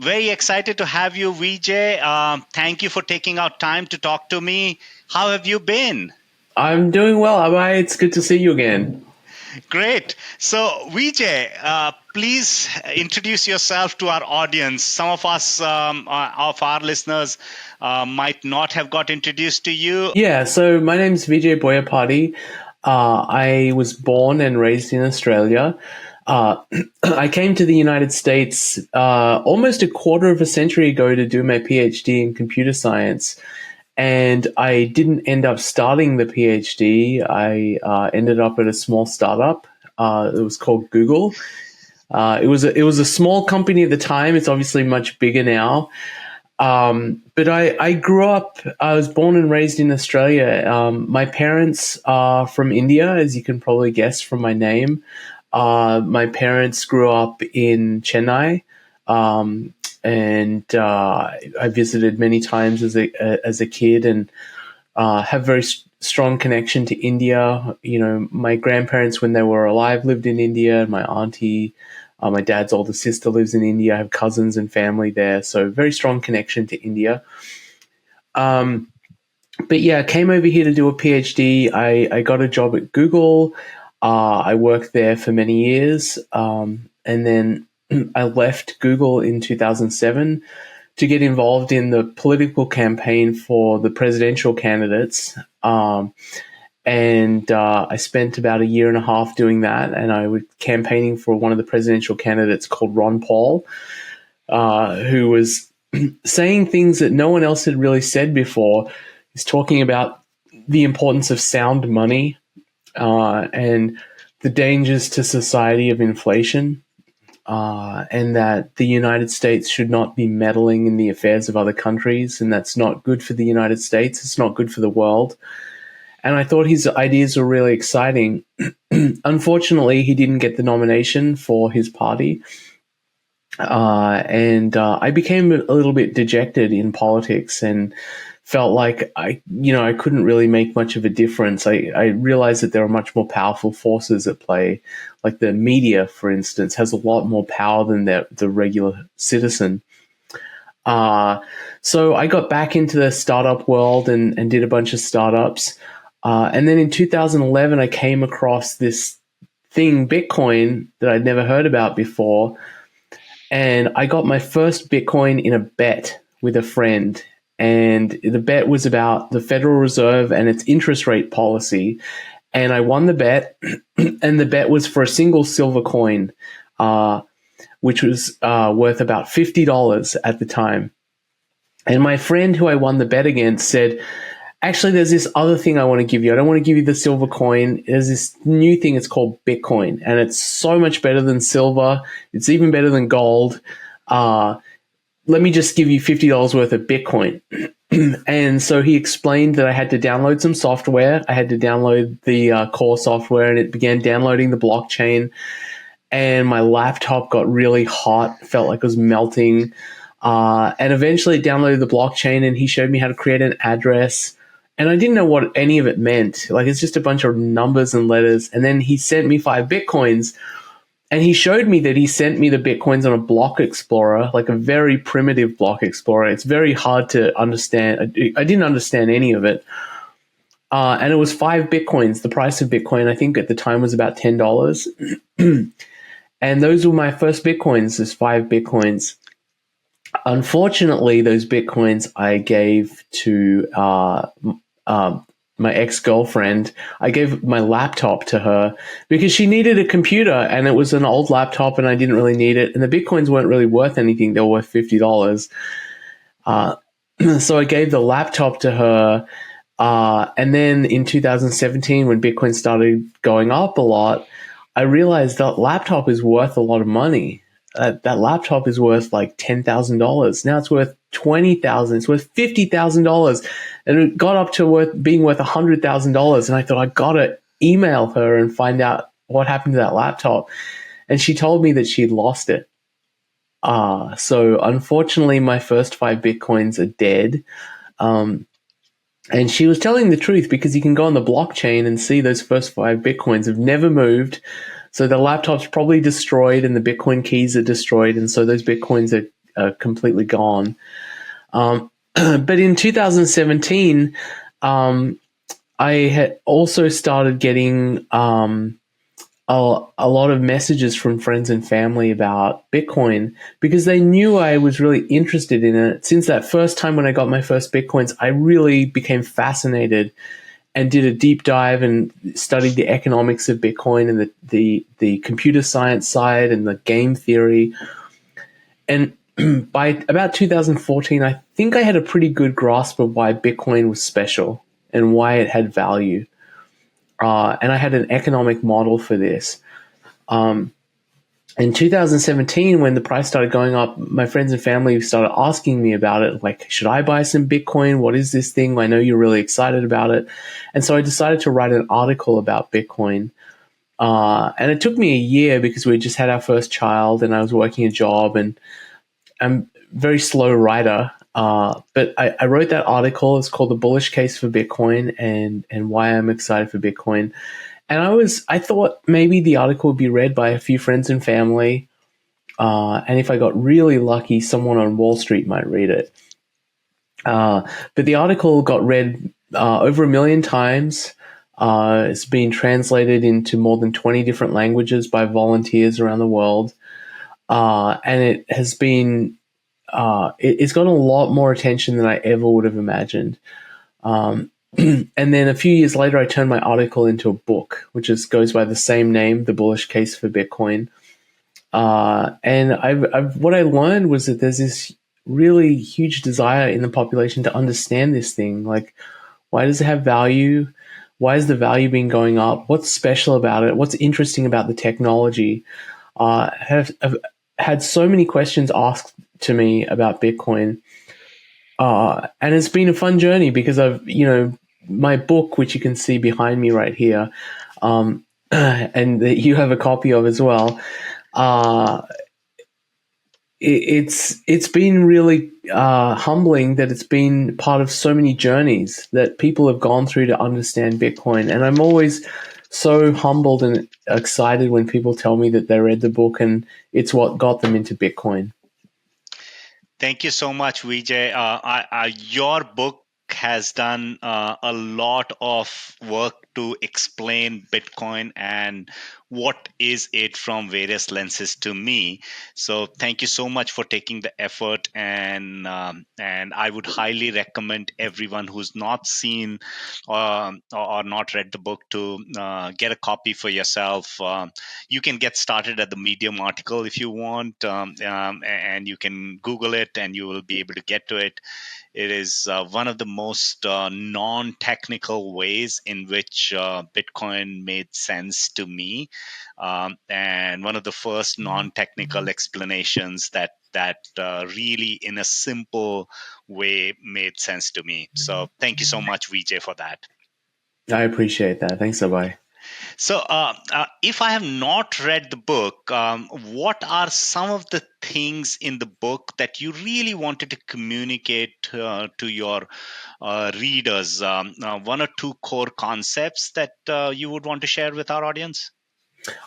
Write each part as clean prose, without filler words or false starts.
Very excited to have you, Vijay. Thank you for taking out time to talk to me. How have you been? I'm doing well, Abhay. It's good to see you again. Great. So, Vijay, please introduce yourself to our audience. Some of us, of our listeners, might not have got introduced to you. Yeah, so my name's Vijay Boyapati. I was born and raised in Australia. I came to the United States almost a quarter of a century ago to do my PhD in computer science. And I didn't end up starting the PhD. I ended up at a small startup. It was called Google. It was a small company at the time. It's obviously much bigger now. But I grew up, I was born and raised in Australia. My parents are from India, as you can probably guess from my name. My parents grew up in Chennai, and I visited many times as a kid, and have very strong connection to India. You know, my grandparents, when they were alive, lived in India, and my auntie, my dad's older sister, lives in India. I have cousins and family there, so very strong connection to India. But yeah, I came over here to do a PhD. I got a job at Google. I worked there for many years, and then I left Google in 2007 to get involved in the political campaign for the presidential candidates. And I spent about a year and a half doing that, and I was campaigning for one of the presidential candidates called Ron Paul, who was saying things that no one else had really said before. He's talking about the importance of sound money and the dangers to society of inflation, and that the United States should not be meddling in the affairs of other countries, and that's not good for the United States. It's not good for the world. And I thought his ideas were really exciting. Unfortunately, he didn't get the nomination for his party. And I became a little bit dejected in politics and felt like I couldn't really make much of a difference. I realized that there are much more powerful forces at play. Like the media, for instance, has a lot more power than the regular citizen. So I got back into the startup world and did a bunch of startups. And then in 2011, I came across this thing, Bitcoin, that I'd never heard about before. And I got my first Bitcoin in a bet with a friend. And the bet was about the Federal Reserve and its interest rate policy. And I won the bet. And the bet was for a single silver coin, which was worth about $50 at the time. And my friend who I won the bet against said, actually, there's this other thing I want to give you. I don't want to give you the silver coin. There's this new thing. It's called Bitcoin, and it's so much better than silver. It's even better than gold. Let me just give you $50 worth of Bitcoin. And so he explained that I had to download some software. I had to download the core software, and it began downloading the blockchain. And my laptop got really hot, felt like it was melting. And eventually it downloaded the blockchain, and he showed me how to create an address. And I didn't know what any of it meant. Like, it's just a bunch of numbers and letters. And then he sent me 5 Bitcoins. And he showed me that he sent me the Bitcoins on a block explorer, like a very primitive block explorer. It's very hard to understand. I didn't understand any of it. And it was 5 Bitcoins. The price of Bitcoin, I think at the time, was about $10. And those were my first Bitcoins, those 5 Bitcoins. Unfortunately, those Bitcoins I gave to my ex-girlfriend. I gave my laptop to her because she needed a computer, and it was an old laptop, and I didn't really need it. And the Bitcoins weren't really worth anything. They were worth $50. So I gave the laptop to her. And then in 2017, when Bitcoin started going up a lot, I realized that laptop is worth a lot of money. That laptop is worth like $10,000. Now it's worth $20,000. It's worth $50,000, and it got up to being worth $100,000. And I thought, I gotta email her and find out what happened to that laptop. And she told me that she'd lost it. So unfortunately, my first 5 Bitcoins are dead. And she was telling the truth, because you can go on the blockchain and see those first 5 Bitcoins have never moved. So the laptop's probably destroyed, and the Bitcoin keys are destroyed. And so those Bitcoins are completely gone. But in 2017, I had also started getting a lot of messages from friends and family about Bitcoin because they knew I was really interested in it. Since that first time when I got my first Bitcoins, I really became fascinated and did a deep dive and studied the economics of Bitcoin and the computer science side and the game theory. And by about 2014, I think I had a pretty good grasp of why Bitcoin was special and why it had value. And I had an economic model for this. In 2017, when the price started going up, my friends and family started asking me about it. Like, should I buy some Bitcoin? What is this thing? I know you're really excited about it. And so I decided to write an article about Bitcoin. And it took me a year because we just had our first child and I was working a job, and I'm a very slow writer. But I wrote that article. It's called The Bullish Case for Bitcoin and Why I'm Excited for Bitcoin. And I thought maybe the article would be read by a few friends and family. And if I got really lucky, someone on Wall Street might read it. But the article got read over 1 million times. It's been translated into more than 20 different languages by volunteers around the world. And it has been, it's gotten a lot more attention than I ever would have imagined. And then a few years later, I turned my article into a book, which goes by the same name, The Bullish Case for Bitcoin. And what I learned was that there's this really huge desire in the population to understand this thing. Like, why does it have value? Why has the value been going up? What's special about it? What's interesting about the technology? Have had so many questions asked to me about Bitcoin. And it's been a fun journey because my book, which you can see behind me right here, and that you have a copy of as well. It's been really humbling that it's been part of so many journeys that people have gone through to understand Bitcoin. And I'm always so humbled and excited when people tell me that they read the book and it's what got them into Bitcoin. Thank you so much, Vijay. Your book has done a lot of work to explain Bitcoin and what is it from various lenses to me. So thank you so much for taking the effort, and I would highly recommend everyone who's not seen or not read the book to get a copy for yourself. You can get started at the Medium article if you want, and you can Google it and you will be able to get to it. It is one of the most non-technical ways in which Bitcoin made sense to me, and one of the first non-technical explanations that really, in a simple way, made sense to me. So, thank you so much, Vijay, for that. I appreciate that. Thanks, Abhay. So, if I have not read the book, what are some of the things in the book that you really wanted to communicate to your readers? One or two core concepts that you would want to share with our audience?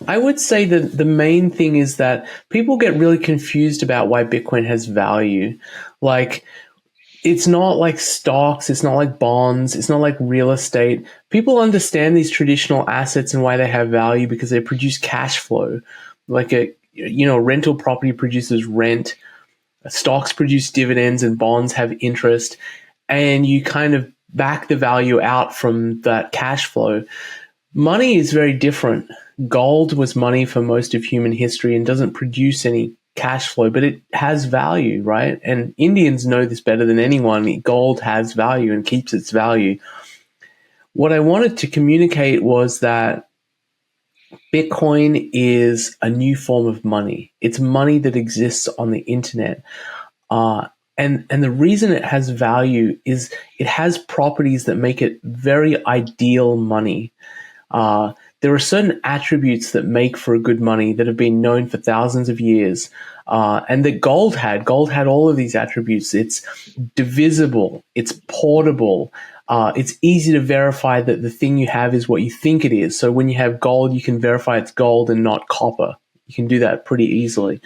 I would say that the main thing is that people get really confused about why Bitcoin has value. Like, it's not like stocks, it's not like bonds, it's not like real estate. People understand these traditional assets and why they have value because they produce cash flow. Like rental property produces rent, stocks produce dividends, and bonds have interest. And you kind of back the value out from that cash flow. Money is very different. Gold was money for most of human history and doesn't produce any cash flow, but it has value, right? And Indians know this better than anyone. Gold has value and keeps its value. What I wanted to communicate was that Bitcoin is a new form of money. It's money that exists on the internet. And the reason it has value is it has properties that make it very ideal money. There are certain attributes that make for a good money that have been known for thousands of years, and that gold had. Gold had all of these attributes. It's divisible. It's portable. It's easy to verify that the thing you have is what you think it is. So when you have gold, you can verify it's gold and not copper. You can do that pretty easily.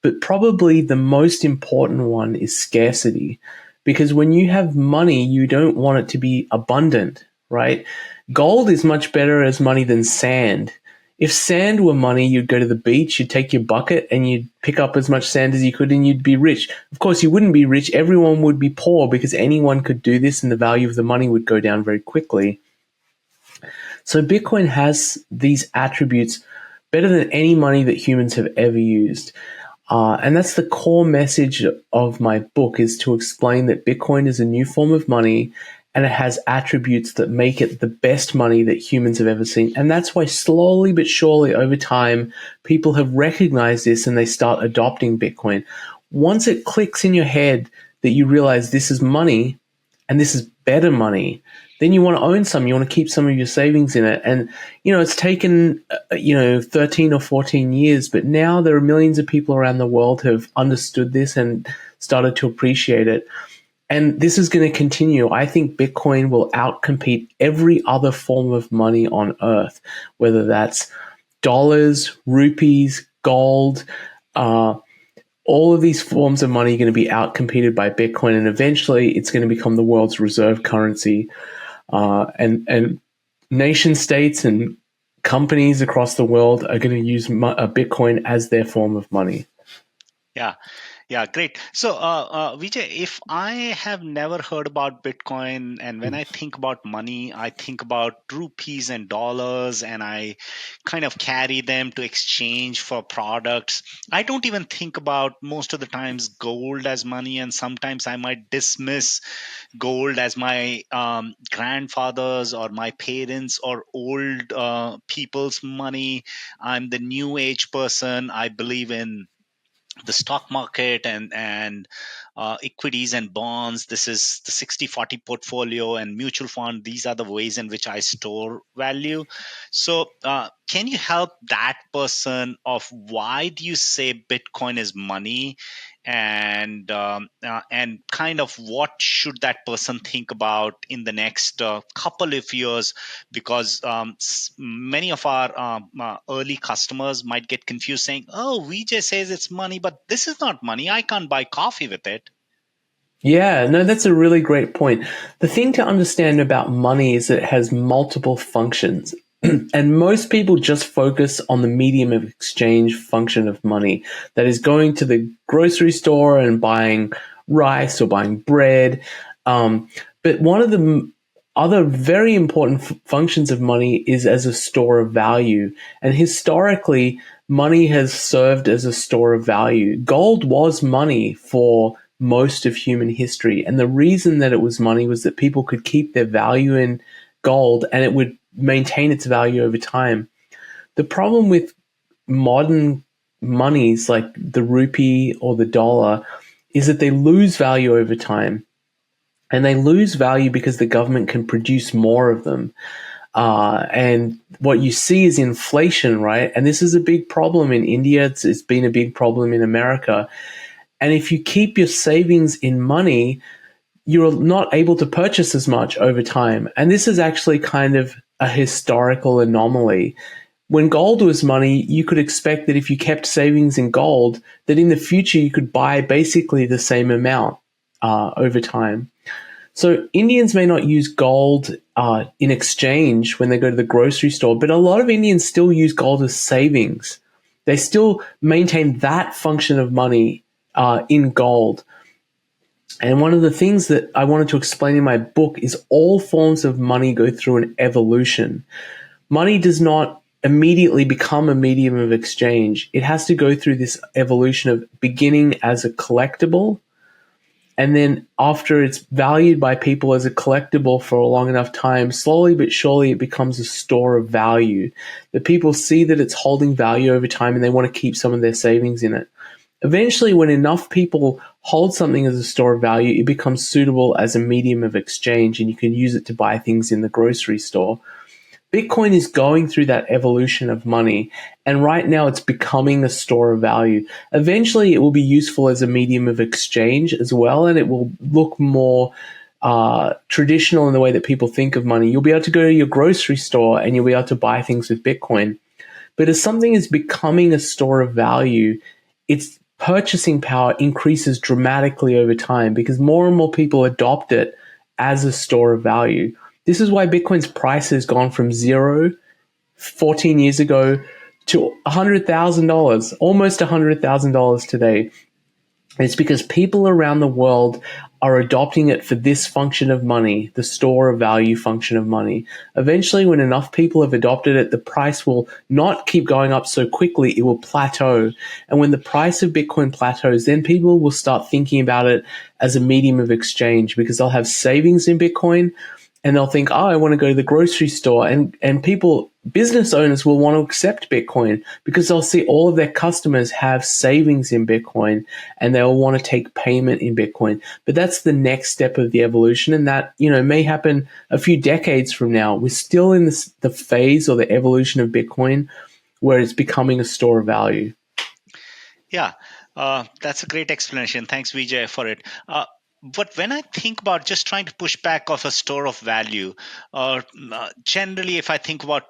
But probably the most important one is scarcity. Because when you have money, you don't want it to be abundant, right? Gold is much better as money than sand. If sand were money, you'd go to the beach, you'd take your bucket and you'd pick up as much sand as you could and you'd be rich. Of course, you wouldn't be rich. Everyone would be poor because anyone could do this and the value of the money would go down very quickly. So Bitcoin has these attributes better than any money that humans have ever used. And that's the core message of my book, is to explain that Bitcoin is a new form of money and it has attributes that make it the best money that humans have ever seen. And that's why slowly but surely over time, people have recognized this and they start adopting Bitcoin. Once it clicks in your head that you realize this is money and this is better money, then you want to own some. You want to keep some of your savings in it. And, it's taken, 13 or 14 years, but now there are millions of people around the world who have understood this and started to appreciate it. And this is going to continue. I think Bitcoin will outcompete every other form of money on earth, whether that's dollars, rupees, gold, all of these forms of money are going to be outcompeted by Bitcoin, and eventually it's going to become the world's reserve currency. And nation states and companies across the world are going to use Bitcoin as their form of money. Yeah. Yeah, great. So, Vijay, if I have never heard about Bitcoin, and when I think about money, I think about rupees and dollars, and I kind of carry them to exchange for products. I don't even think about most of the times gold as money, and sometimes I might dismiss gold as my grandfather's or my parents or old people's money. I'm the new age person. I believe in the stock market and equities and bonds. This is the 60/40 portfolio and mutual fund. These are the ways in which I store value. So can you help that person of why do you say Bitcoin is money, and kind of what should that person think about in the next couple of years, because many of our early customers might get confused saying, oh, Vijay says it's money, but this is not money. I can't buy coffee with it. Yeah, no, that's a really great point. The thing to understand about money is that it has multiple functions. And most people just focus on the medium of exchange function of money. That is going to the grocery store and buying rice or buying bread. But one of the other very important functions of money is as a store of value. And historically, money has served as a store of value. Gold was money for most of human history. And the reason that it was money was that people could keep their value in gold and it would maintain its value over time. The problem with modern monies like the rupee or the dollar is that they lose value over time. And they lose value because the government can produce more of them. And what you see is inflation, right? And this is a big problem in India. It's been a big problem in America. And if you keep your savings in money, you're not able to purchase as much over time. And this is actually kind of a historical anomaly. When gold was money, you could expect that if you kept savings in gold, that in the future you could buy basically the same amount over time. So Indians may not use gold in exchange when they go to the grocery store, but a lot of Indians still use gold as savings. They still maintain that function of money in gold. And one of the things that I wanted to explain in my book is all forms of money go through an evolution. Money does not immediately become a medium of exchange. It has to go through this evolution of beginning as a collectible, and then after it's valued by people as a collectible for a long enough time, slowly but surely it becomes a store of value. The people see that it's holding value over time and they want to keep some of their savings in it. Eventually, when enough people hold something as a store of value, it becomes suitable as a medium of exchange and you can use it to buy things in the grocery store. Bitcoin is going through that evolution of money, and right now it's becoming a store of value. Eventually, it will be useful as a medium of exchange as well, and it will look more traditional in the way that people think of money. You'll be able to go to your grocery store and you'll be able to buy things with Bitcoin. But as something is becoming a store of value, it's purchasing power increases dramatically over time because more and more people adopt it as a store of value. This is why Bitcoin's price has gone from zero 14 years ago to $100,000, almost $100,000 today. It's because people around the world are adopting it for this function of money, the store of value function of money. Eventually, when enough people have adopted it, the price will not keep going up so quickly, it will plateau. And when the price of Bitcoin plateaus, then people will start thinking about it as a medium of exchange because they'll have savings in Bitcoin and they'll think, oh, I want to go to the grocery store. And people, business owners will want to accept Bitcoin because they'll see all of their customers have savings in Bitcoin and they'll want to take payment in Bitcoin. But that's the next step of the evolution. And that, may happen a few decades from now. We're still in the phase or the evolution of Bitcoin where it's becoming a store of value. Yeah, that's a great explanation. Thanks, Vijay, for it. But when I think about just trying to push back off a store of value, or generally, if I think about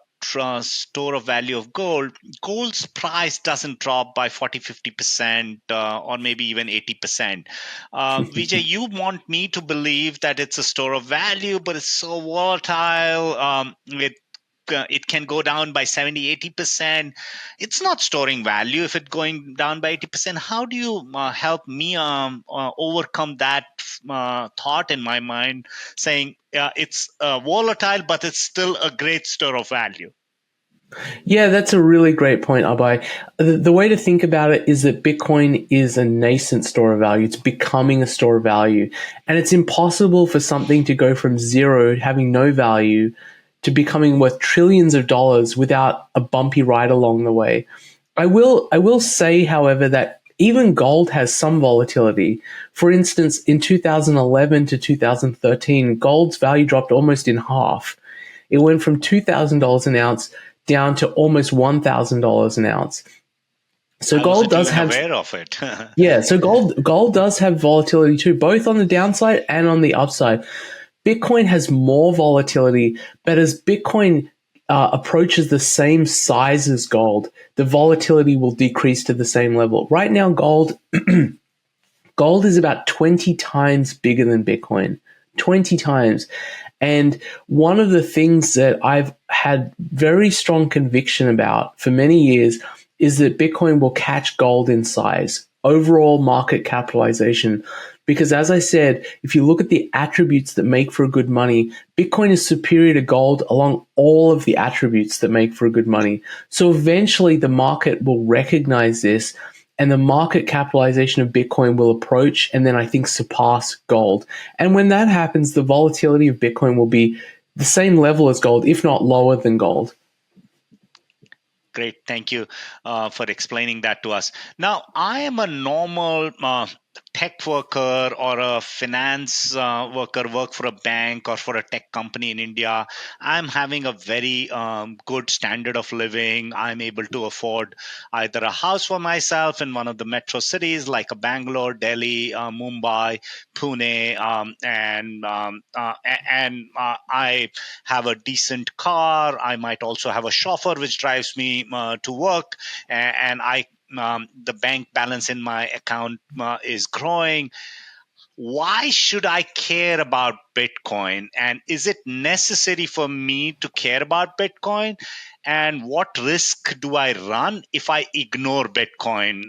store of value of gold, gold's price doesn't drop by 40-50%, or maybe even 80%. Vijay, you want me to believe that it's a store of value, but it's so volatile. It can go down by 70-80%. It's not storing value if it's going down by 80%. How do you help me overcome that thought in my mind saying it's volatile but it's still a great store of value? Yeah, that's a really great point, Abhay. The way to think about it is that Bitcoin is a nascent store of value. It's becoming a store of value. And it's impossible for something to go from zero, having no value, to becoming worth trillions of dollars without a bumpy ride along the way. I will say, however, that even gold has some volatility. For instance, in 2011 to 2013, gold's value dropped almost in half. It went from $2,000 an ounce down to almost $1,000 an ounce. So I gold wasn't does even have aware of it. yeah, so gold does have volatility too, both on the downside and on the upside. Bitcoin has more volatility, but as Bitcoin approaches the same size as gold, the volatility will decrease to the same level. Right now, gold is about 20 times bigger than Bitcoin. 20 times. And one of the things that I've had very strong conviction about for many years is that Bitcoin will catch gold in size, overall market capitalization. Because as I said, if you look at the attributes that make for a good money, Bitcoin is superior to gold along all of the attributes that make for a good money. So eventually the market will recognize this and the market capitalization of Bitcoin will approach and then I think surpass gold. And when that happens, the volatility of Bitcoin will be the same level as gold, if not lower than gold. Great. Thank you for explaining that to us. Now, I am a normal tech worker or a finance worker, work for a bank or for a tech company in India. I'm having a very good standard of living. I'm able to afford either a house for myself in one of the metro cities like a Bangalore, Delhi, Mumbai, Pune, and I have a decent car. I might also have a chauffeur which drives me to work, and the bank balance in my account is growing. Why should I care about Bitcoin? And is it necessary for me to care about Bitcoin? And what risk do I run if I ignore Bitcoin?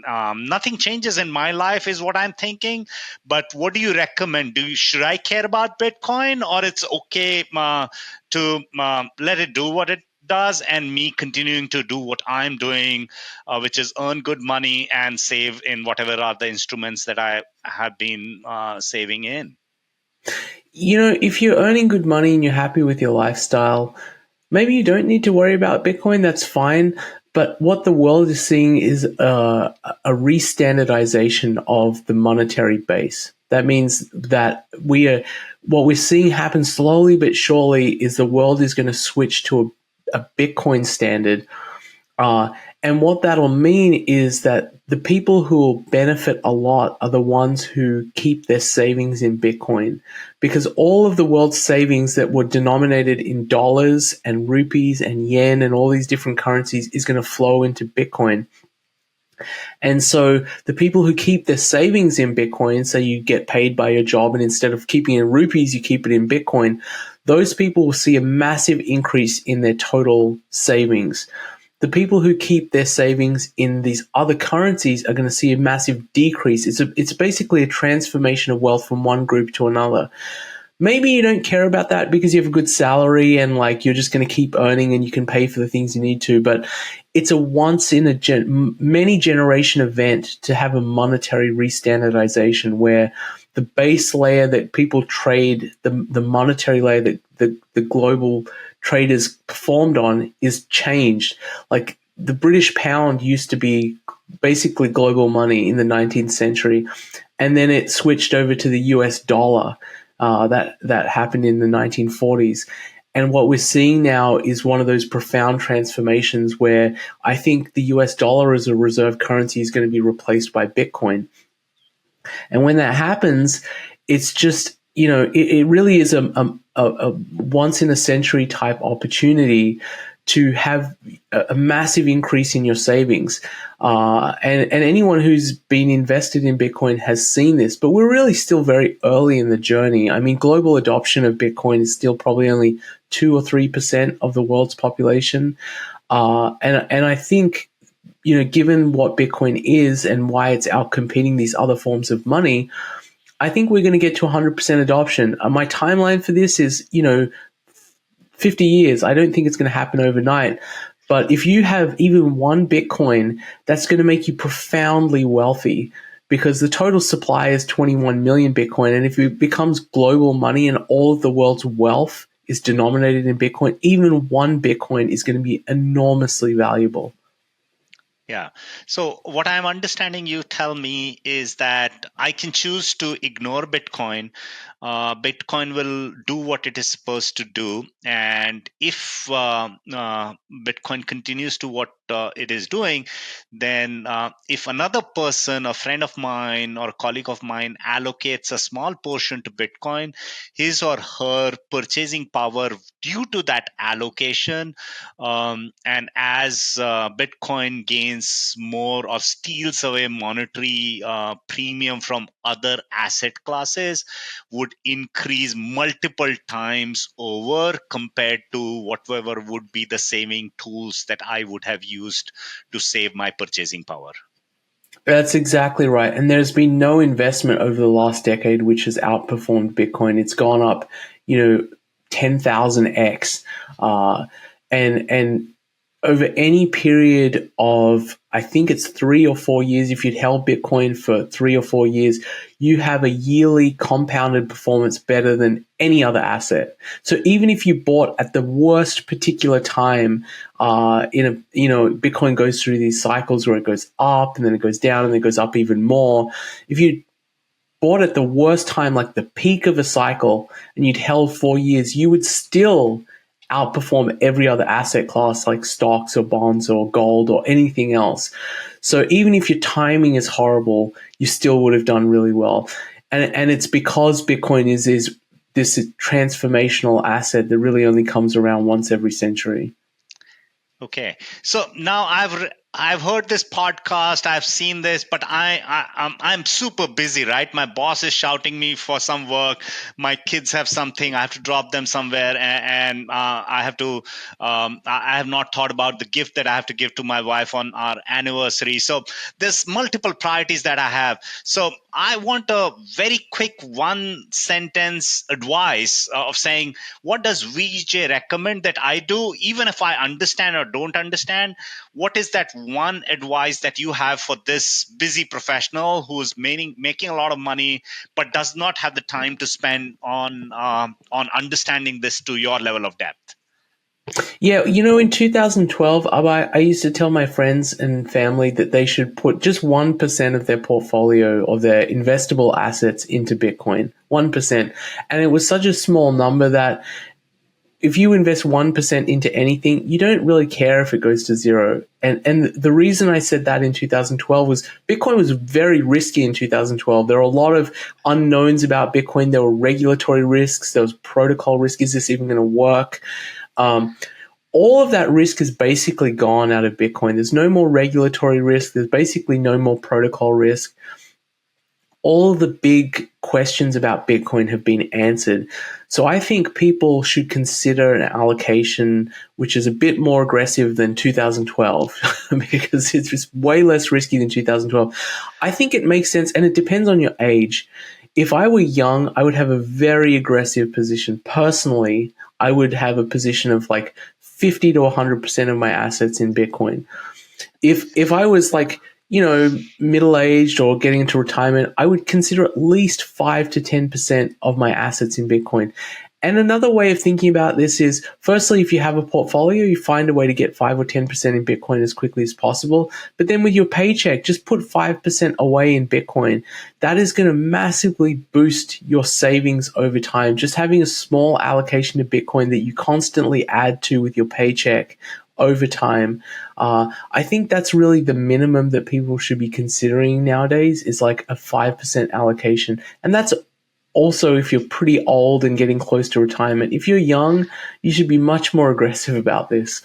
Nothing changes in my life, is what I'm thinking. But what do you recommend? Should I care about Bitcoin, or it's okay to let it do what it does, and me continuing to do what I'm doing, which is earn good money and save in whatever are the instruments that I have been saving in? If you're earning good money and you're happy with your lifestyle, maybe you don't need to worry about Bitcoin. That's fine. But what the world is seeing is a restandardization of the monetary base. That means that what we're seeing happen slowly but surely is the world is going to switch to a Bitcoin standard. And what that'll mean is that the people who will benefit a lot are the ones who keep their savings in Bitcoin, because all of the world's savings that were denominated in dollars and rupees and yen and all these different currencies is going to flow into Bitcoin. And so the people who keep their savings in Bitcoin, say you get paid by your job and instead of keeping it in rupees, you keep it in Bitcoin, those people will see a massive increase in their total savings. The people who keep their savings in these other currencies are going to see a massive decrease. It's basically a transformation of wealth from one group to another. Maybe you don't care about that because you have a good salary and like you're just going to keep earning and you can pay for the things you need to. But it's a once in a many generation event to have a monetary restandardization where the base layer that people trade, the monetary layer that the global traders performed on is changed. Like the British pound used to be basically global money in the 19th century, and then it switched over to the US dollar. That happened in the 1940s. And what we're seeing now is one of those profound transformations where I think the US dollar as a reserve currency is going to be replaced by Bitcoin. And when that happens, it's just, it really is a once in a century type opportunity to have a massive increase in your savings. And anyone who's been invested in Bitcoin has seen this, but we're really still very early in the journey. I mean, global adoption of Bitcoin is still probably only 2 or 3% of the world's population. And I think, given what Bitcoin is and why it's outcompeting these other forms of money, I think we're going to get to 100% adoption. My timeline for this is, 50 years. I don't think it's going to happen overnight. But if you have even one Bitcoin, that's going to make you profoundly wealthy because the total supply is 21 million Bitcoin. And if it becomes global money and all of the world's wealth is denominated in Bitcoin, even one Bitcoin is going to be enormously valuable. Yeah. So what I'm understanding you tell me is that I can choose to ignore Bitcoin. Bitcoin will do what it is supposed to do. And if Bitcoin continues to what it is doing, then if another person, a friend of mine or a colleague of mine allocates a small portion to Bitcoin, his or her purchasing power due to that allocation, and as Bitcoin gains more or steals away monetary premium from other asset classes, would increase multiple times over compared to whatever would be the saving tools that I would have used to save my purchasing power. That's exactly right. And there's been no investment over the last decade which has outperformed Bitcoin. It's gone up, 10,000x. And over any period of, I think it's 3 or 4 years, if you'd held Bitcoin for 3 or 4 years, you have a yearly compounded performance better than any other asset. So even if you bought at the worst particular time, Bitcoin goes through these cycles where it goes up and then it goes down and then it goes up even more. If you bought at the worst time, like the peak of a cycle, and you'd held 4 years, you would still outperform every other asset class like stocks or bonds or gold or anything else. So even if your timing is horrible, you still would have done really well. And it's because Bitcoin is this transformational asset that really only comes around once every century. Okay, so now I've heard this podcast, I've seen this, but I'm super busy, right? My boss is shouting me for some work. My kids have something, I have to drop them somewhere, and I have to. I have not thought about the gift that I have to give to my wife on our anniversary. So there's multiple priorities that I have. So I want a very quick one sentence advice of saying, what does VJ recommend that I do, even if I understand or don't understand? What is that one advice that you have for this busy professional who's making a lot of money but does not have the time to spend on understanding this to your level of depth? Yeah, in 2012, I used to tell my friends and family that they should put just 1% of their portfolio of their investable assets into Bitcoin. 1%. And it was such a small number that if you invest 1% into anything, you don't really care if it goes to zero. And the reason I said that in 2012 was Bitcoin was very risky in 2012. There were a lot of unknowns about Bitcoin. There were regulatory risks. There was protocol risk. Is this even going to work? all of that risk is basically gone out of Bitcoin. There's no more regulatory risk. There's basically no more protocol risk. All of the big questions about Bitcoin have been answered. So I think people should consider an allocation which is a bit more aggressive than 2012 because it's just way less risky than 2012. I think it makes sense, and it depends on your age. If I were young, I would have a very aggressive position. Personally, I would have a position of like 50 to 100% of my assets in Bitcoin. If I was like, middle-aged or getting into retirement, I would consider at least 5 to 10% of my assets in Bitcoin. And another way of thinking about this is, firstly, if you have a portfolio, you find a way to get 5 or 10% in Bitcoin as quickly as possible. But then with your paycheck, just put 5% away in Bitcoin. That is going to massively boost your savings over time. Just having a small allocation to Bitcoin that you constantly add to with your paycheck over time. I think that's really the minimum that people should be considering nowadays, is like a 5% allocation. And that's also if you're pretty old and getting close to retirement. If you're young, you should be much more aggressive about this.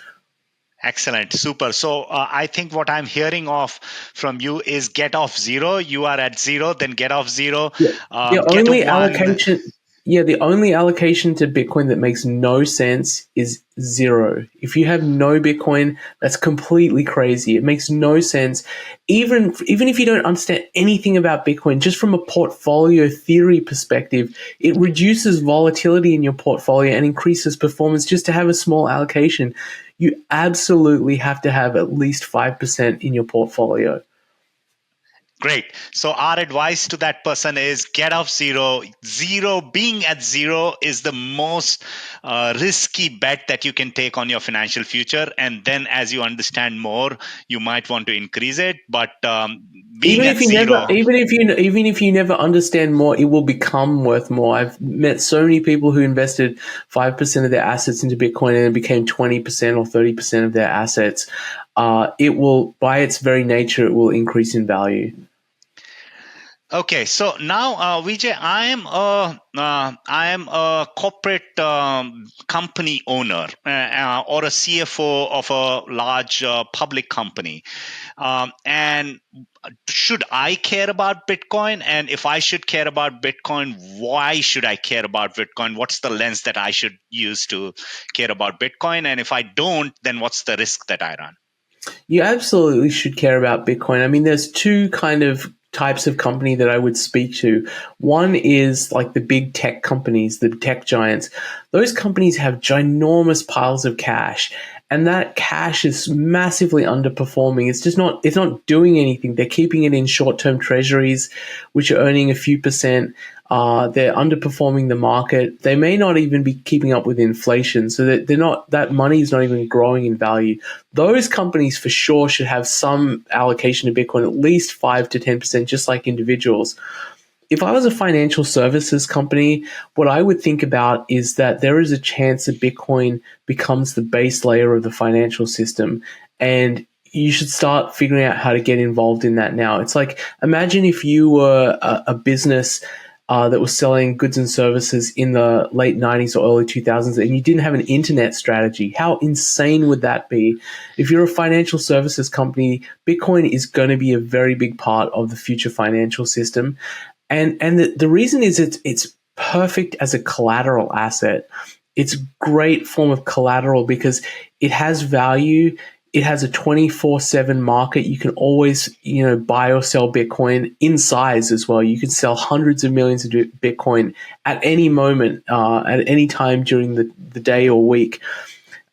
Excellent. Super. So I think what I'm hearing off from you is get off zero. You are at zero, then get off zero. Yeah. The Get only one. allocation to Bitcoin that makes no sense is zero. If you have no Bitcoin, that's completely crazy. It makes no sense. Even if you don't understand anything about Bitcoin, just from a portfolio theory perspective, it reduces volatility in your portfolio and increases performance just to have a small allocation. You absolutely have to have at least 5% in your portfolio. Great. So our advice to that person is get off zero. Zero, being at zero is the most risky bet that you can take on your financial future. And then as you understand more, you might want to increase it. But being at zero. Even if you never understand more, it will become worth more. I've met so many people who invested 5% of their assets into Bitcoin and it became 20% or 30% of their assets. It will, by its very nature, it will increase in value. Okay, so now, Vijay, I am a corporate company owner or a CFO of a large public company, and should I care about Bitcoin? And if I should care about Bitcoin, why should I care about Bitcoin? What's the lens that I should use to care about Bitcoin? And if I don't, then what's the risk that I run? You absolutely should care about Bitcoin. I mean, there's two kind of types of company that I would speak to. One is like the big tech companies, the tech giants. Those companies have ginormous piles of cash, and that cash is massively underperforming. It's not doing anything. They're keeping it in short-term treasuries, which are earning a few percent. They're underperforming the market. They may not even be keeping up with inflation, so that money is not even growing in value. Those companies for sure should have some allocation to Bitcoin, at least 5 to 10%, just like individuals. If I was a financial services company, what I would think about is that there is a chance that Bitcoin becomes the base layer of the financial system, and you should start figuring out how to get involved in that now. It's like, imagine if you were a business that was selling goods and services in the late 90s or early 2000s, and you didn't have an internet strategy. How insane would that be? If you're a financial services company, Bitcoin is going to be a very big part of the future financial system. And the reason is it's perfect as a collateral asset. It's a great form of collateral because it has value. It has a 24/7 market. You can always, buy or sell Bitcoin in size as well. You can sell hundreds of millions of Bitcoin at any moment, at any time during the day or week.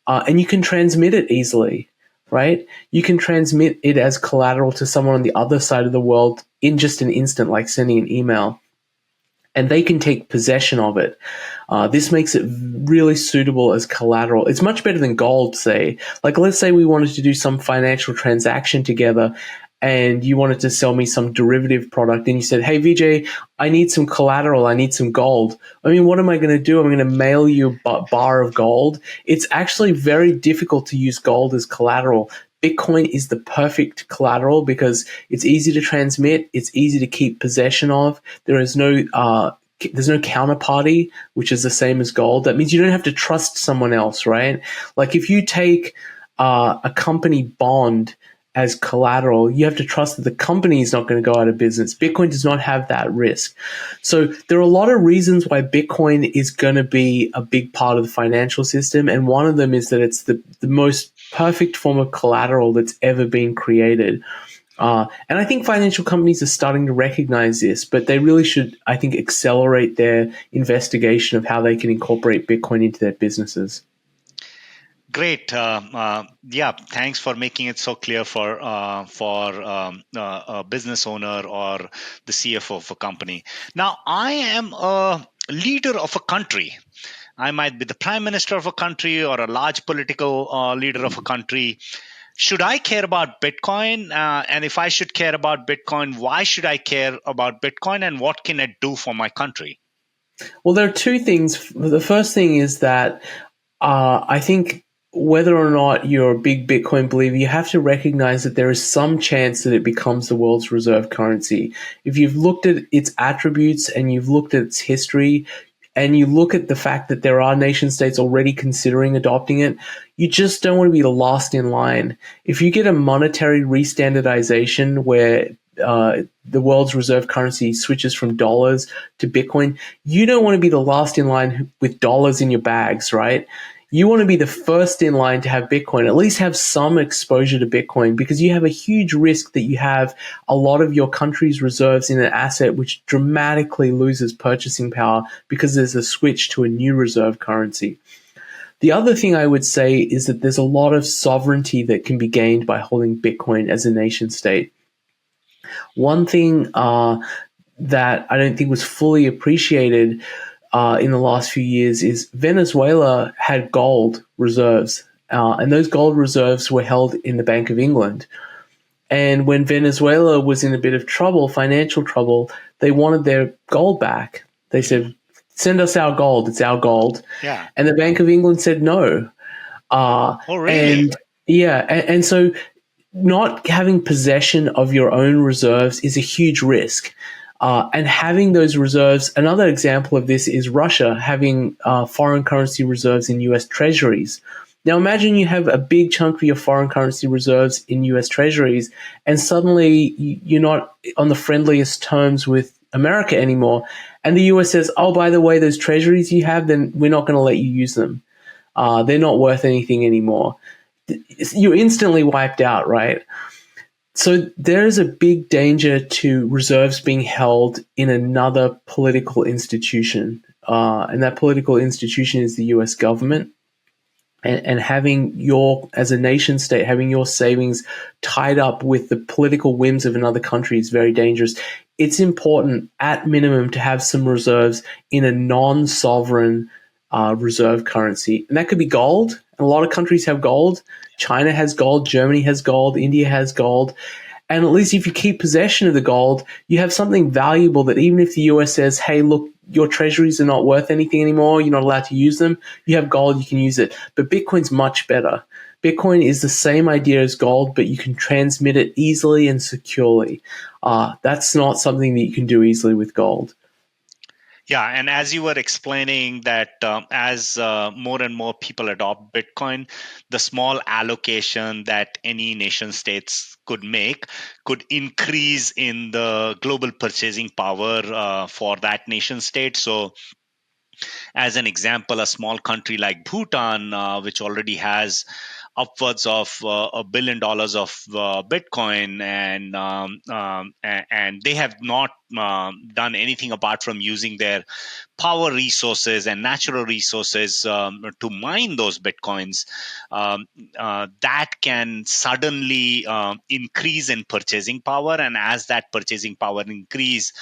And you can transmit it easily, right? You can transmit it as collateral to someone on the other side of the world in just an instant, like sending an email. And they can take possession of it. This makes it really suitable as collateral. It's much better than gold, say. Like, let's say we wanted to do some financial transaction together and you wanted to sell me some derivative product and you said, hey, Vijay, I need some collateral. I need some gold. I mean, what am I going to do? I'm going to mail you a bar of gold. It's actually very difficult to use gold as collateral. Bitcoin is the perfect collateral because it's easy to transmit. It's easy to keep possession of. There is no there's no counterparty, which is the same as gold. That means you don't have to trust someone else, right? Like if you take a company bond as collateral, you have to trust that the company is not going to go out of business. Bitcoin does not have that risk. So there are a lot of reasons why Bitcoin is going to be a big part of the financial system. And one of them is that it's the most perfect form of collateral that's ever been created. And I think financial companies are starting to recognize this, but they really should, I think, accelerate their investigation of how they can incorporate Bitcoin into their businesses. Great. Yeah, thanks for making it so clear for a business owner or the CFO of a company. Now, I am a leader of a country. I might be the prime minister of a country or a large political leader of a country. Should I care about Bitcoin? And if I should care about Bitcoin, why should I care about Bitcoin? And what can it do for my country? Well, there are two things. The first thing is that I think whether or not you're a big Bitcoin believer, you have to recognize that there is some chance that it becomes the world's reserve currency. If you've looked at its attributes and you've looked at its history, and you look at the fact that there are nation states already considering adopting it, you just don't want to be the last in line. If you get a monetary restandardization where the world's reserve currency switches from dollars to Bitcoin, you don't want to be the last in line with dollars in your bags, right? You want to be the first in line to have Bitcoin, at least have some exposure to Bitcoin, because you have a huge risk that you have a lot of your country's reserves in an asset which dramatically loses purchasing power because there's a switch to a new reserve currency. The other thing I would say is that there's a lot of sovereignty that can be gained by holding Bitcoin as a nation state. One thing that I don't think was fully appreciated in the last few years is Venezuela had gold reserves, and those gold reserves were held in the Bank of England. And when Venezuela was in a bit of trouble, financial trouble, they wanted their gold back. They said, "Send us our gold. It's our gold." Yeah. And the Bank of England said no. Oh, really? And yeah, and so not having possession of your own reserves is a huge risk. And having those reserves, another example of this is Russia having foreign currency reserves in US treasuries. Now imagine you have a big chunk of your foreign currency reserves in US treasuries, and suddenly you're not on the friendliest terms with America anymore. And the US says, "Oh, by the way, those treasuries you have, then we're not going to let you use them. They're not worth anything anymore." You're instantly wiped out, right? So there is a big danger to reserves being held in another political institution. And that political institution is the US government. And having as a nation state, having your savings tied up with the political whims of another country is very dangerous. It's important, at minimum, to have some reserves in a non-sovereign reserve currency. And that could be gold. And a lot of countries have gold. China has gold. Germany has gold. India has gold. And at least if you keep possession of the gold, you have something valuable that even if the US says, "Hey, look, your treasuries are not worth anything anymore, you're not allowed to use them," you have gold, you can use it. But Bitcoin's much better. Bitcoin is the same idea as gold, but you can transmit it easily and securely. That's not something that you can do easily with gold. Yeah, and as you were explaining that as more and more people adopt Bitcoin, the small allocation that any nation states could make could increase in the global purchasing power for that nation state. So as an example, a small country like Bhutan, which already has upwards of $1 billion of Bitcoin, and they have not done anything apart from using their power resources and natural resources to mine those bitcoins, that can suddenly increase in purchasing power. And as that purchasing power increase,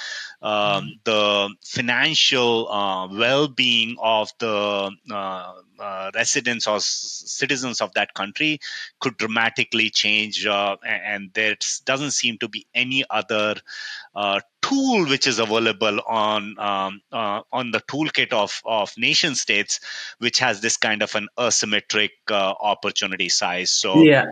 the financial well-being of the residents or citizens of that country could dramatically change, and there doesn't seem to be any other tool which is available on the toolkit of nation states, which has this kind of an asymmetric opportunity size. So Yeah,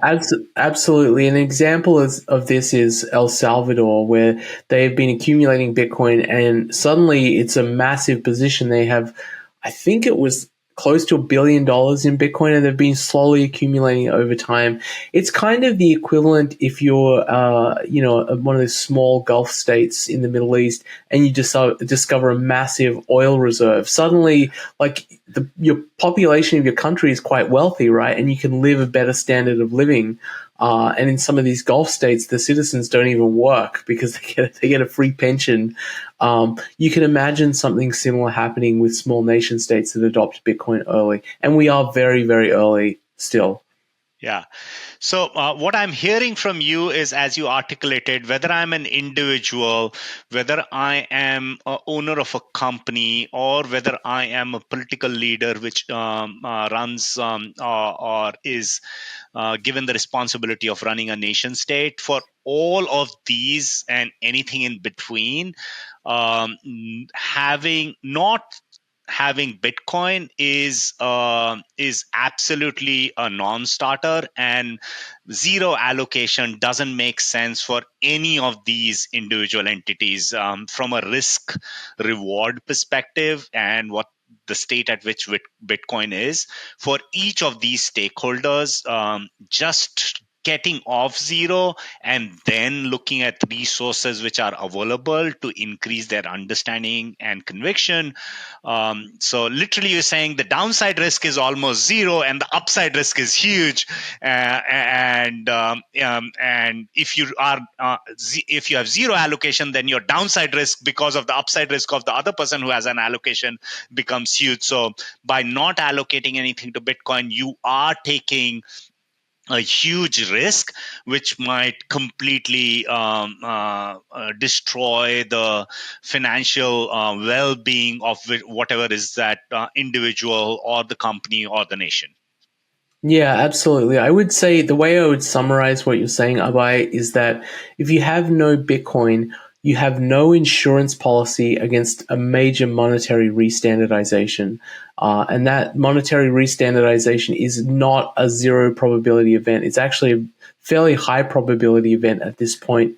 absolutely. An example of this is El Salvador, where they've been accumulating Bitcoin, and suddenly it's a massive position. They have, I think it was close to $1 billion in Bitcoin, and they've been slowly accumulating over time. It's kind of the equivalent if you're, one of those small Gulf states in the Middle East, and you discover a massive oil reserve. Suddenly, like your population of your country is quite wealthy, right? And you can live a better standard of living. And in some of these Gulf states, the citizens don't even work because they get a free pension. You can imagine something similar happening with small nation states that adopt Bitcoin early. And we are very, very early still. yeah. So what I'm hearing from you is, as you articulated, whether I'm an individual, whether I am a owner of a company, or whether I am a political leader which runs or is given the responsibility of running a nation state, for all of these and anything in between, having not having Bitcoin is absolutely a non-starter, and zero allocation doesn't make sense for any of these individual entities from a risk reward perspective, and what the state at which Bitcoin is for each of these stakeholders. Just getting off zero and then looking at resources which are available to increase their understanding and conviction. So literally you're saying the downside risk is almost zero and the upside risk is huge. And if you have zero allocation, then your downside risk because of the upside risk of the other person who has an allocation becomes huge. So by not allocating anything to Bitcoin, you are taking a huge risk, which might completely destroy the financial well-being of whatever is that individual or the company or the nation. Yeah, absolutely. I would say the way I would summarize what you're saying, Abhay, is that if you have no Bitcoin, you have no insurance policy against a major monetary restandardization. And that monetary restandardization is not a zero probability event. It's actually a fairly high probability event at this point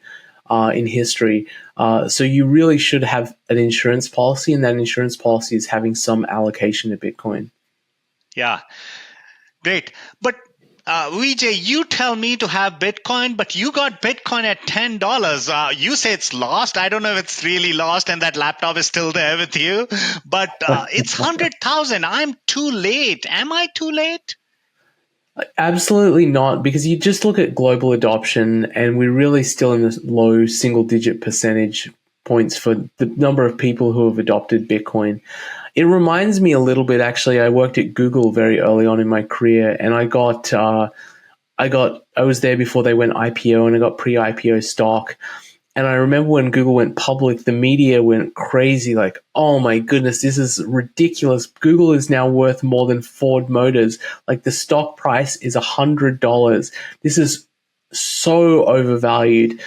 in history. So you really should have an insurance policy, and that insurance policy is having some allocation to Bitcoin. Yeah, great. But Vijay, you tell me to have Bitcoin, but you got Bitcoin at $10. You say it's lost. I don't know if it's really lost, and that laptop is still there with you. But it's 100,000. I'm too late. Am I too late? Absolutely not, because you just look at global adoption, and we're really still in the low single digit percentage points for the number of people who have adopted Bitcoin. It reminds me a little bit, actually. I worked at Google very early on in my career, and I was there before they went IPO, and I got pre-IPO stock. And I remember when Google went public, the media went crazy, like, oh my goodness, this is ridiculous. Google is now worth more than Ford Motors. Like, the stock price is $100. This is so overvalued.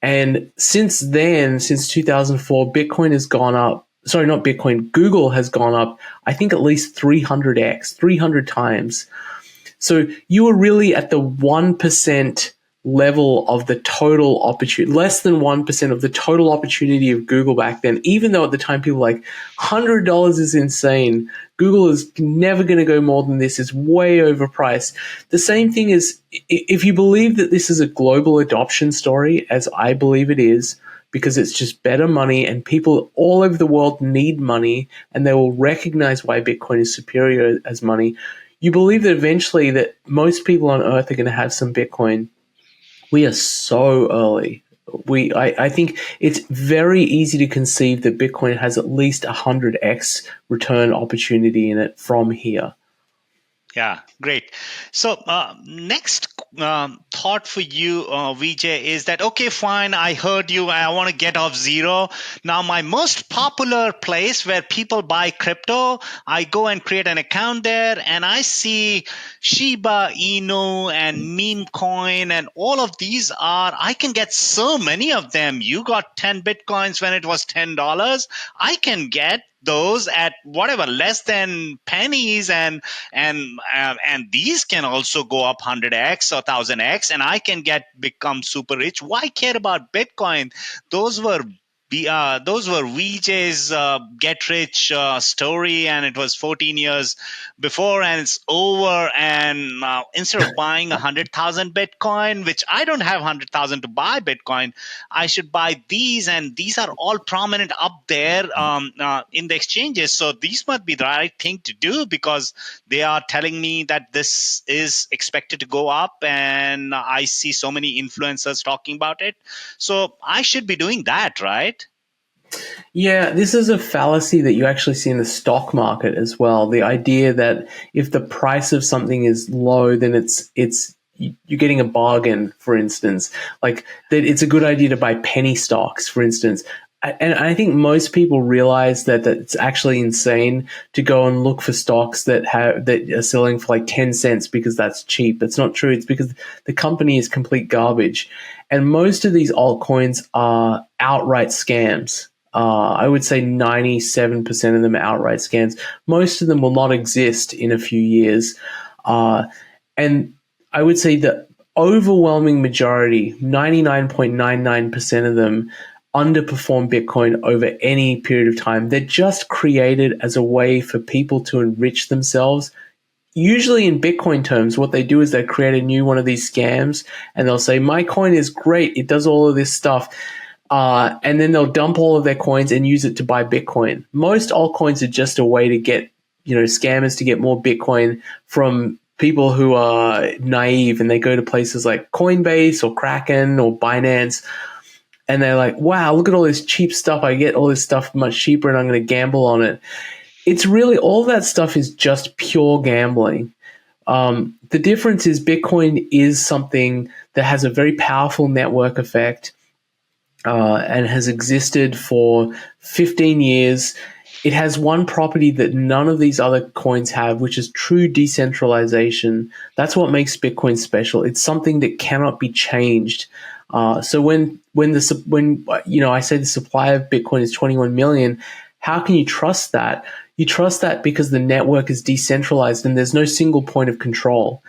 And since then, since 2004, Bitcoin has gone up. Sorry, not Bitcoin. Google has gone up, I think, at least 300x, 300 times. So you were really at the 1% level of the total opportunity, less than 1% of the total opportunity of Google back then, even though at the time people were like, $100 is insane. Google is never going to go more than this. It's way overpriced. The same thing is, if you believe that this is a global adoption story, as I believe it is, because it's just better money and people all over the world need money and they will recognize why Bitcoin is superior as money. You believe that eventually that most people on earth are going to have some Bitcoin. We are so early. I think it's very easy to conceive that Bitcoin has at least 100x return opportunity in it from here. Yeah, great. So, next thought for you, Vijay, is that okay, fine, I heard you. I want to get off zero. Now, my most popular place where people buy crypto, I go and create an account there, and I see Shiba Inu and meme coin, and all of these are, I can get so many of them. You got 10 Bitcoins when it was $10. I can get those at whatever less than pennies, and these can also go up 100x or 1000x, and I can get become super rich. Why care about Bitcoin? Those were those were Vijay's get rich story, and it was 14 years before, and it's over. And instead of buying 100,000 Bitcoin, which I don't have 100,000 to buy Bitcoin, I should buy these, and these are all prominent up there in the exchanges. So these must be the right thing to do, because they are telling me that this is expected to go up, and I see so many influencers talking about it. So I should be doing that, right? Yeah, this is a fallacy that you actually see in the stock market as well. The idea that if the price of something is low, then it's you're getting a bargain, for instance. Like that it's a good idea to buy penny stocks, for instance. And I think most people realize that it's actually insane to go and look for stocks that are selling for like 10 cents because that's cheap. That's not true. It's because the company is complete garbage. And most of these altcoins are outright scams. I would say 97% of them are outright scams. Most of them will not exist in a few years. And I would say the overwhelming majority, 99.99% of them, underperform Bitcoin over any period of time. They're just created as a way for people to enrich themselves. Usually in Bitcoin terms, what they do is they create a new one of these scams, and they'll say, my coin is great. It does all of this stuff. And then they'll dump all of their coins and use it to buy Bitcoin. Most altcoins are just a way to get, scammers to get more Bitcoin from people who are naive, and they go to places like Coinbase or Kraken or Binance, and they're like, wow, look at all this cheap stuff. I get all this stuff much cheaper, and I'm going to gamble on it. It's really, all that stuff is just pure gambling. The difference is Bitcoin is something that has a very powerful network effect, and has existed for 15 years. It has one property that none of these other coins have, which is true decentralization. That's what makes Bitcoin special. It's something that cannot be changed. So when I say the supply of Bitcoin is 21 million, how can you trust that? You trust that because the network is decentralized and there's no single point of control.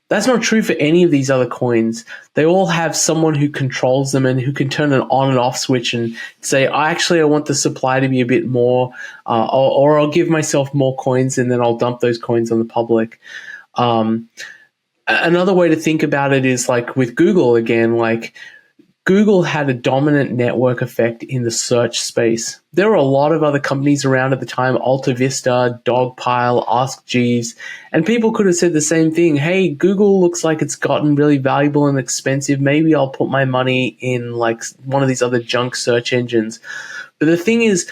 That's not true for any of these other coins. They all have someone who controls them and who can turn an on and off switch and say, I want the supply to be a bit more, or I'll give myself more coins and then I'll dump those coins on the public. Another way to think about it is like with Google again, like Google had a dominant network effect in the search space. There were a lot of other companies around at the time, Alta Vista, Dogpile, Ask Jeeves, and people could have said the same thing. Hey, Google looks like it's gotten really valuable and expensive. Maybe I'll put my money in like one of these other junk search engines. But the thing is,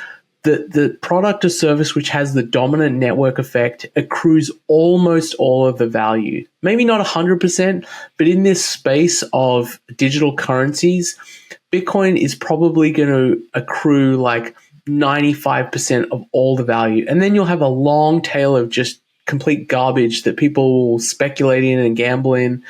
the product or service which has the dominant network effect accrues almost all of the value. Maybe not 100%, but in this space of digital currencies, Bitcoin is probably going to accrue like 95% of all the value. And then you'll have a long tail of just complete garbage that people will speculate in and gamble in,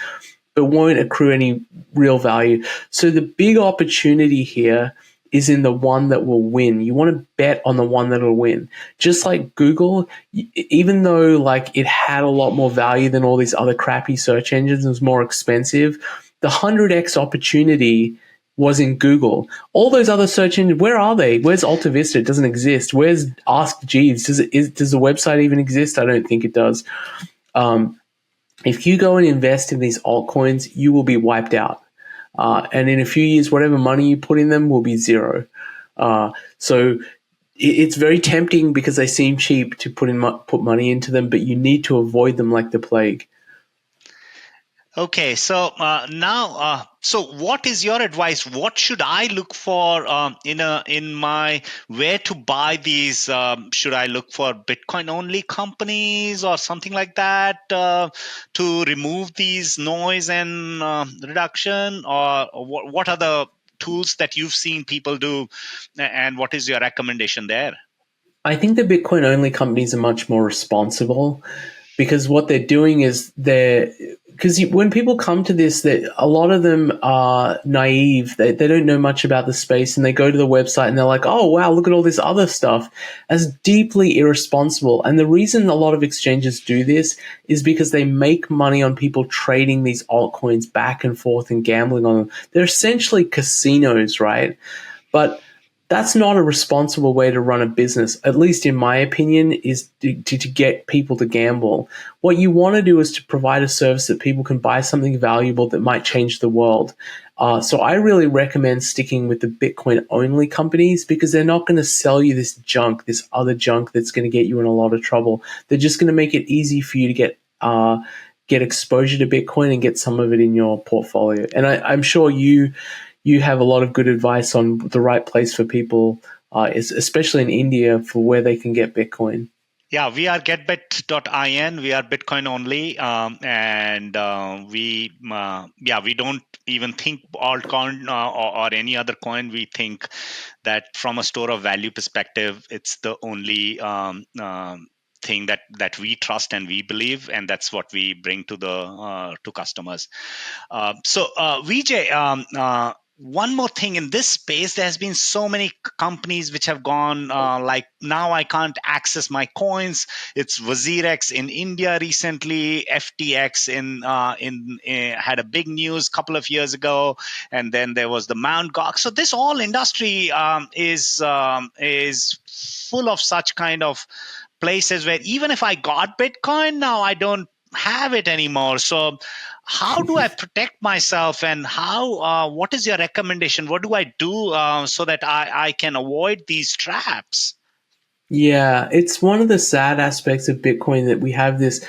but won't accrue any real value. So the big opportunity here is in the one that will win. You want to bet on the one that will win. Just like Google, even though like it had a lot more value than all these other crappy search engines, it was more expensive, the 100x opportunity was in Google. All those other search engines, where are they? Where's Alta Vista? It doesn't exist. Where's Ask Jeeves? Does the website even exist? I don't think it does. If you go and invest in these altcoins, you will be wiped out. And in a few years, whatever money you put in them will be zero. So it's very tempting because they seem cheap to put money into them, but you need to avoid them like the plague. Okay, so so what is your advice? What should I look for in my where to buy these? Should I look for Bitcoin only companies or something like that to remove these noise and reduction, or what are the tools that you've seen people do, and what is your recommendation there? I think the Bitcoin only companies are much more responsible because what they're doing is because when people come to this, that a lot of them are naive. They don't know much about the space, and they go to the website and they're like, "Oh wow, look at all this other stuff." As deeply irresponsible. And the reason a lot of exchanges do this is because they make money on people trading these altcoins back and forth and gambling on them. They're essentially casinos, right? But that's not a responsible way to run a business, at least in my opinion, is to get people to gamble. What you want to do is to provide a service that people can buy something valuable that might change the world. So I really recommend sticking with the Bitcoin only companies because they're not going to sell you this junk, this other junk that's going to get you in a lot of trouble. They're just going to make it easy for you to get exposure to Bitcoin and get some of it in your portfolio. And I'm sure you have a lot of good advice on the right place for people, especially in India, for where they can get Bitcoin. Yeah, we are getbit.in. We are Bitcoin only, and we don't even think altcoin or any other coin. We think that from a store of value perspective, it's the only thing that we trust and we believe, and that's what we bring to the to customers. Vijay, one more thing in this space, there has been so many companies which have gone like now I can't access my coins. It's WazirX in India recently, FTX in had a big news a couple of years ago, and then there was the Mount Gox. So this whole industry is full of such kind of places where even if I got Bitcoin, now I don't have it anymore. So how do I protect myself, and how what is your recommendation? What do I do so that I can avoid these traps? Yeah, it's one of the sad aspects of Bitcoin that we have this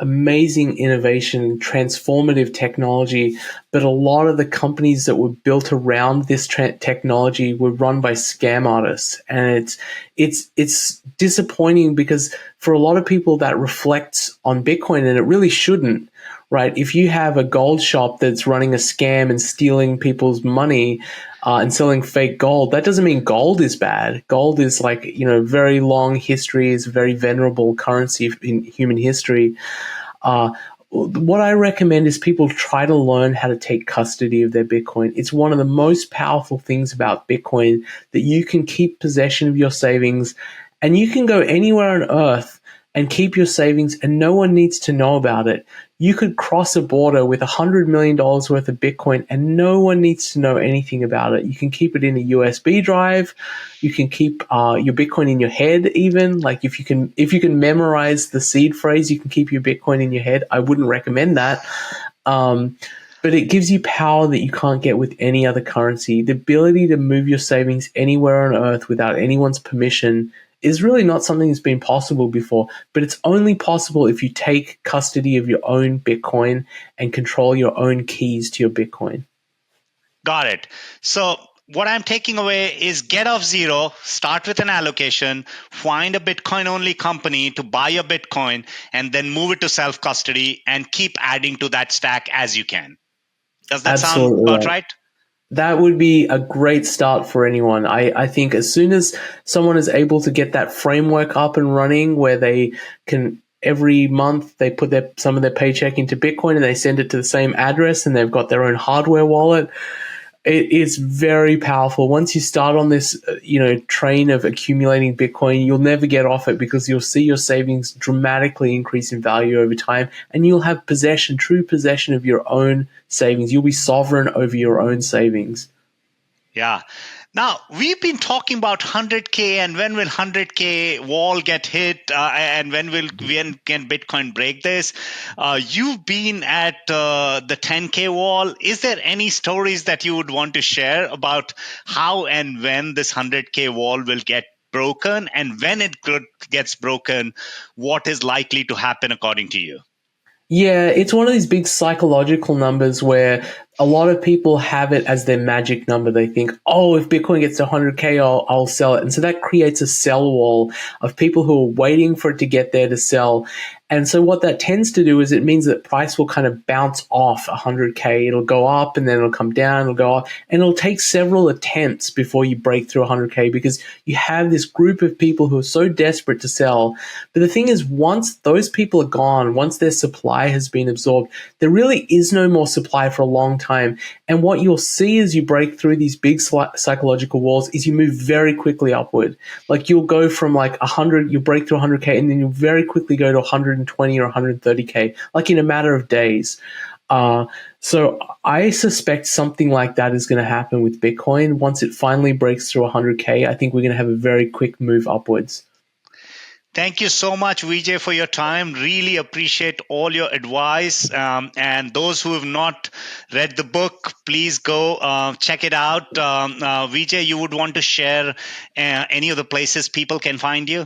amazing innovation and transformative technology, but a lot of the companies that were built around this technology were run by scam artists, and it's disappointing because for a lot of people that reflects on Bitcoin, and it really shouldn't. Right, if you have a gold shop that's running a scam and stealing people's money and selling fake gold, that doesn't mean gold is bad. Gold is like, very long history, is a very venerable currency in human history. Uh, what I recommend is people try to learn how to take custody of their Bitcoin. It's one of the most powerful things about Bitcoin that you can keep possession of your savings and you can go anywhere on earth and keep your savings and no one needs to know about it. You could cross a border with $100 million worth of Bitcoin and no one needs to know anything about it. You can keep it in a USB drive. You can keep your Bitcoin in your head even. Like if you can memorize the seed phrase, you can keep your Bitcoin in your head. I wouldn't recommend that. Um, but it gives you power that you can't get with any other currency. The ability to move your savings anywhere on earth without anyone's permission is really not something that's been possible before, but it's only possible if you take custody of your own Bitcoin and control your own keys to your Bitcoin. Got it. So what I'm taking away is get off zero, start with an allocation, find a Bitcoin only company to buy your Bitcoin, and then move it to self custody and keep adding to that stack as you can. Does that sound Absolutely about right. right? That would be a great start for anyone. I think as soon as someone is able to get that framework up and running where they can every month they put some of their paycheck into Bitcoin and they send it to the same address and they've got their own hardware wallet, it is very powerful. Once you start on this, train of accumulating Bitcoin, you'll never get off it because you'll see your savings dramatically increase in value over time, and you'll have true possession of your own savings. You'll be sovereign over your own savings. Yeah. Now, we've been talking about 100K and when will 100K wall get hit and when can Bitcoin break this? You've been at the 10K wall. Is there any stories that you would want to share about how and when this 100K wall will get broken, and when it gets broken, what is likely to happen according to you? Yeah, it's one of these big psychological numbers where a lot of people have it as their magic number. They think, oh, if Bitcoin gets to 100K, I'll sell it. And so that creates a sell wall of people who are waiting for it to get there to sell. And so what that tends to do is it means that price will kind of bounce off 100K. It'll go up and then it'll come down, it'll go up, and it'll take several attempts before you break through 100K because you have this group of people who are so desperate to sell. But the thing is, once those people are gone, once their supply has been absorbed, there really is no more supply for a long time. And what you'll see as you break through these big psychological walls is you move very quickly upward. Like you'll go from like 100, you'll break through 100K, and then you'll very quickly go to 120 or 130K, like in a matter of days. So I suspect something like that is going to happen with Bitcoin. Once it finally breaks through 100K, I think we're going to have a very quick move upwards. Thank you so much, Vijay, for your time. Really appreciate all your advice. And those who have not read the book, please go check it out. Vijay, you would want to share any of the places people can find you?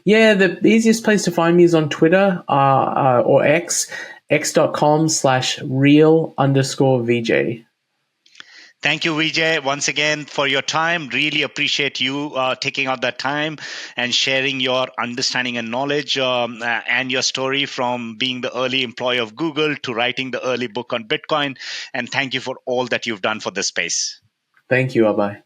Yeah, the easiest place to find me is on Twitter or x.com/real_VJ. Thank you, Vijay, once again for your time. Really appreciate you taking out that time and sharing your understanding and knowledge and your story from being the early employee of Google to writing the early book on Bitcoin. And thank you for all that you've done for this space. Thank you, Abhay.